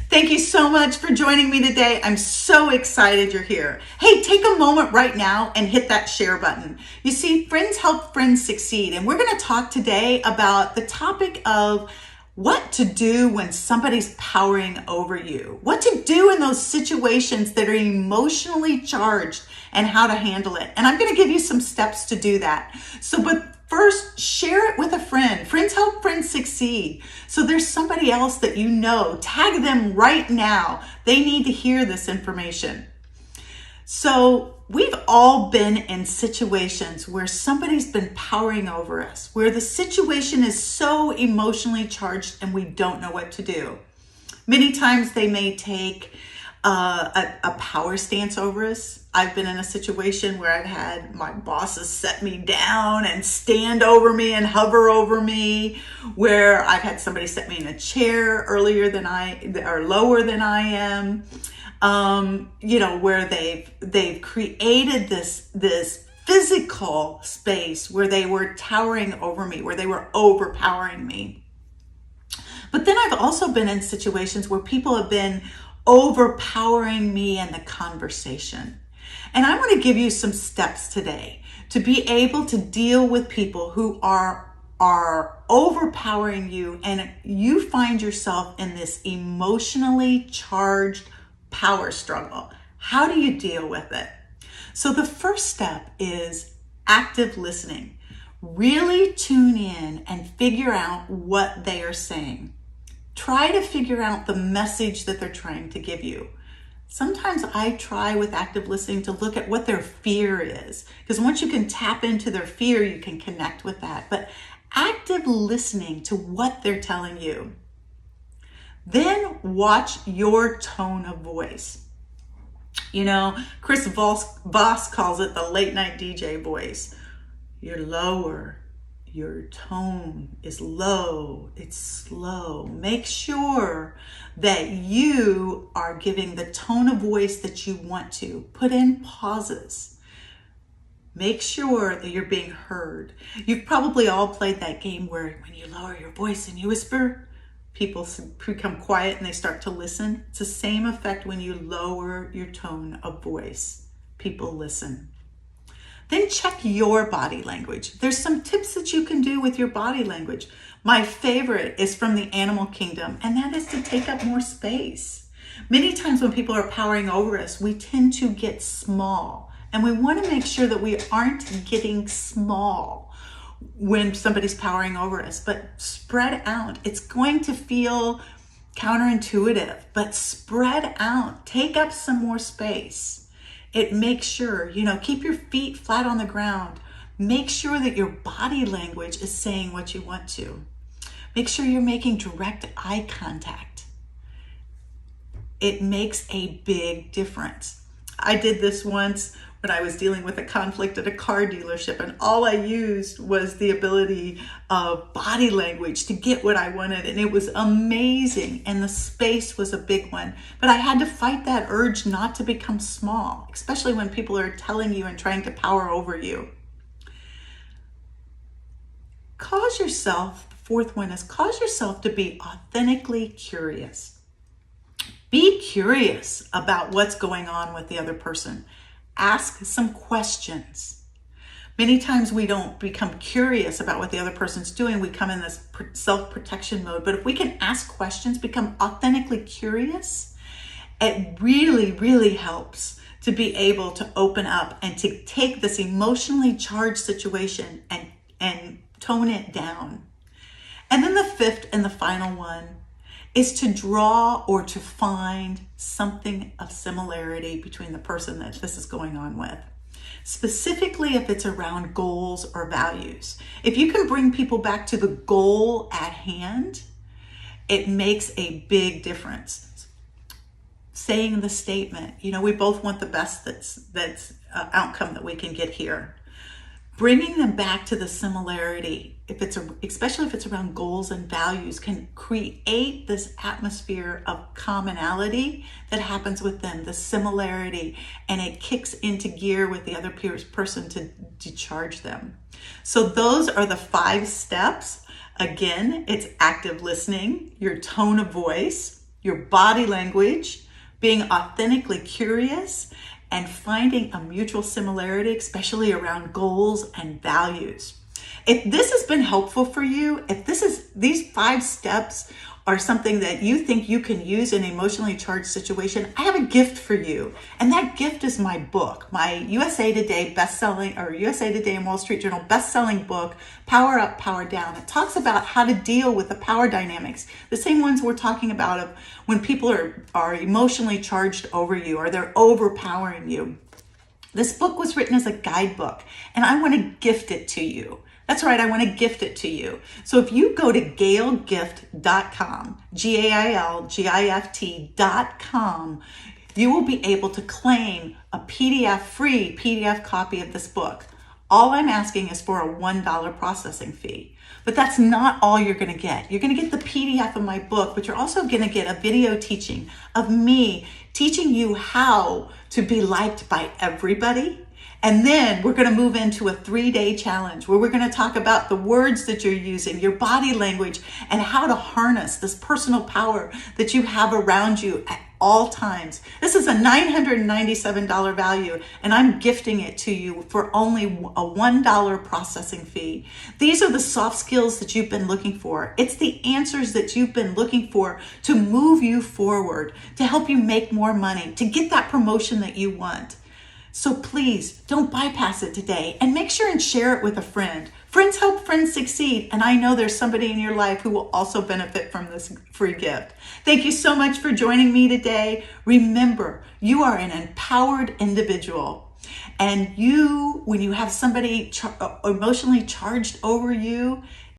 Thank you so much for joining me today. I'm so excited you're here. Hey, take a moment right now and hit that share button. You see, friends help friends succeed. And we're going to talk today about the topic of what to do when somebody's powering over you. What to do in those situations that are emotionally charged and how to handle it. And I'm going to give you some steps to do that. But first, share it with a friend. Friends help friends succeed. So there's somebody else that you know. Tag them right now. They need to hear this information. So we've all been in situations where somebody's been powering over us, where the situation is so emotionally charged and we don't know what to do. Many times they may take a power stance over us. I've been in a situation where I've had my bosses set me down and stand over me and hover over me, where I've had somebody set me in a chair lower than I am. Where they've created this physical space where they were towering over me, where they were overpowering me. But then I've also been in situations where people have been overpowering me in the conversation. And I want to give you some steps today to be able to deal with people who are overpowering you and you find yourself in this emotionally charged power struggle. How do you deal with it? So the first step is active listening. Really tune in and figure out what they are saying. Try to figure out the message that they're trying to give you. Sometimes I try with active listening to look at what their fear is, because once you can tap into their fear, you can connect with that. But active listening to what they're telling you. Then watch your tone of voice. Chris Voss calls it the late night DJ voice. You're lower. Your tone is low. It's slow. Make sure that you are giving the tone of voice that you want to. Put in pauses. Make sure that you're being heard. You've probably all played that game where when you lower your voice and you whisper, people become quiet and they start to listen. It's the same effect when you lower your tone of voice. People listen. Then check your body language. There's some tips that you can do with your body language. My favorite is from the animal kingdom, and that is to take up more space. Many times when people are powering over us, we tend to get small, and we want to make sure that we aren't getting small when somebody's powering over us, but spread out. It's going to feel counterintuitive, but spread out. Take up some more space. It makes sure, keep your feet flat on the ground. Make sure that your body language is saying what you want to. Make sure you're making direct eye contact. It makes a big difference. I did this once when I was dealing with a conflict at a car dealership, and all I used was the ability of body language to get what I wanted, and it was amazing, and the space was a big one. But I had to fight that urge not to become small, especially when people are telling you and trying to power over you. The fourth one is cause yourself to be authentically curious. Be curious about what's going on with the other person. Ask some questions. Many times we don't become curious about what the other person's doing. We come in this self-protection mode. But if we can ask questions, become authentically curious, it really, really helps to be able to open up and to take this emotionally charged situation and tone it down. And then the fifth and the final one is to draw or to find something of similarity between the person that this is going on with. Specifically if it's around goals or values. If you can bring people back to the goal at hand, it makes a big difference. Saying the statement, we both want the best that's outcome that we can get here. Bringing them back to the similarity, especially if it's around goals and values, can create this atmosphere of commonality that happens with them, the similarity, and it kicks into gear with the other person to decharge them. So those are the 5 steps. Again, it's active listening, your tone of voice, your body language, being authentically curious, and finding a mutual similarity, especially around goals and values. If this has been helpful for you, if these 5 steps are something that you think you can use in an emotionally charged situation, I have a gift for you. And that gift is my book, my USA Today bestselling, or USA Today and Wall Street Journal bestselling book, Power Up, Power Down. It talks about how to deal with the power dynamics, the same ones we're talking about of when people are emotionally charged over you or they're overpowering you. This book was written as a guidebook, and I want to gift it to you. That's right, I want to gift it to you. So if you go to gailgift.com, GAILGIFT.com, you will be able to claim a free PDF copy of this book. All I'm asking is for a $1 processing fee. But that's not all you're going to get. You're going to get the PDF of my book, but you're also going to get a video teaching of me teaching you how to be liked by everybody. And then we're going to move into a 3-day challenge where we're going to talk about the words that you're using, your body language, and how to harness this personal power that you have around you at all times. This is a $997 value, and I'm gifting it to you for only a $1 processing fee. These are the soft skills that you've been looking for. It's the answers that you've been looking for to move you forward, to help you make more money, to get that promotion that you want. So please don't bypass it today, and make sure and share it with a friend. Friends help friends succeed, and I know there's somebody in your life who will also benefit from this free gift. Thank you so much for joining me today. Remember, you are an empowered individual, and when you have somebody emotionally charged over you,